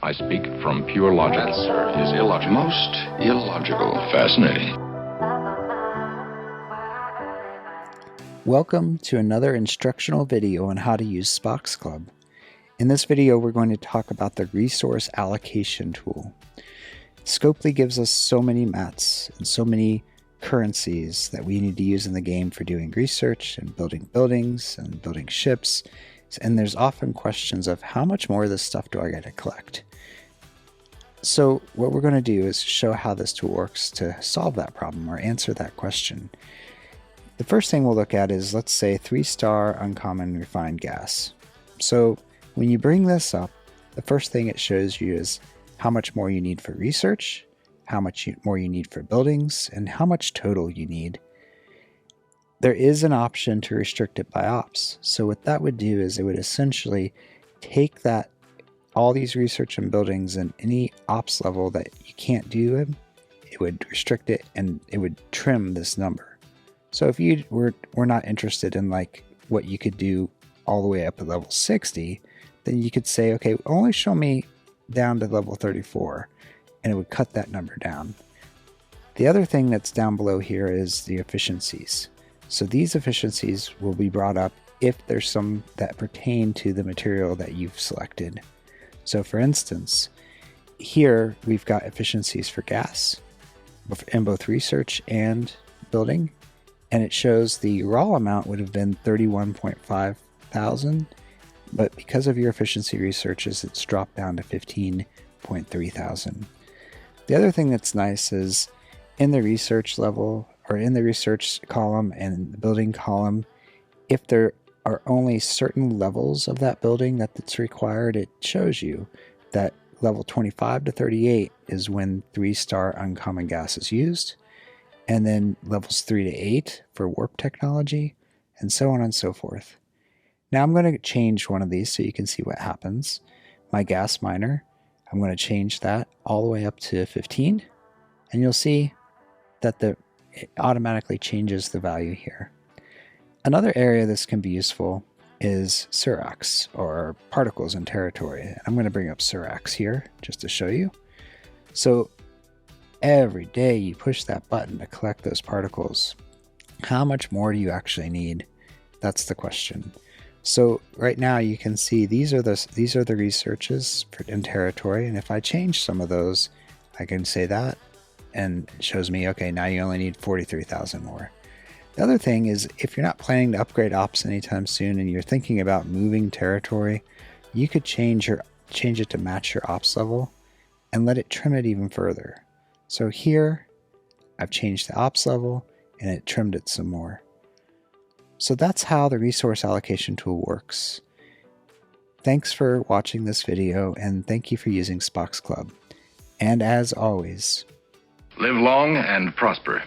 I speak from pure logic. That, sir, is illogical. Most illogical. Fascinating. Welcome to another instructional video on how to use Spock's Club. In this video, we're going to talk about the resource allocation tool. Scopely gives us so many mats and so many currencies that we need to use in the game for doing research and building buildings and building ships. And there's often questions of how much more of this stuff do I get to collect? So what we're going to do is show how this tool works to solve that problem or answer that question. The first thing we'll look at is, let's say, 3-star uncommon refined gas. So when you bring this up, the first thing it shows you is how much more you need for research, how much more you need for buildings, and how much total you need. There is an option to restrict it by ops. So what that would do is it would essentially take that all these research and buildings and any ops level that you can't do, it would restrict it and it would trim this number. So if you were not interested in like what you could do all the way up at level 60, then you could say, okay, only show me down to level 34, and it would cut that number down. The other thing that's down below here is the efficiencies. So these efficiencies will be brought up if there's some that pertain to the material that you've selected. So for instance, here we've got efficiencies for gas in both research and building, and it shows the raw amount would have been 31.5 thousand, but because of your efficiency researches, it's dropped down to 15.3 thousand. The other thing that's nice is in the research level, or in the research column and the building column, if there are only certain levels of that building that's required, it shows you that level 25 to 38 is when 3-star uncommon gas is used, and then levels 3 to 8 for warp technology, and so on and so forth. Now I'm going to change one of these so you can see what happens. My gas miner, I'm going to change that all the way up to 15, and you'll see that it automatically changes the value here. Another area this can be useful is Surax, or particles in territory. I'm going to bring up Surax here just to show you. So every day you push that button to collect those particles. How much more do you actually need? That's the question. So right now you can see these are the researches in territory, and if I change some of those, I can say that, and it shows me, okay, now you only need 43,000 more. The other thing is, if you're not planning to upgrade ops anytime soon and you're thinking about moving territory, you could change it to match your ops level and let it trim it even further. So here I've changed the ops level and it trimmed it some more. So that's how the resource allocation tool works. Thanks for watching this video, and thank you for using Spock's Club. And as always, Live long and prosper.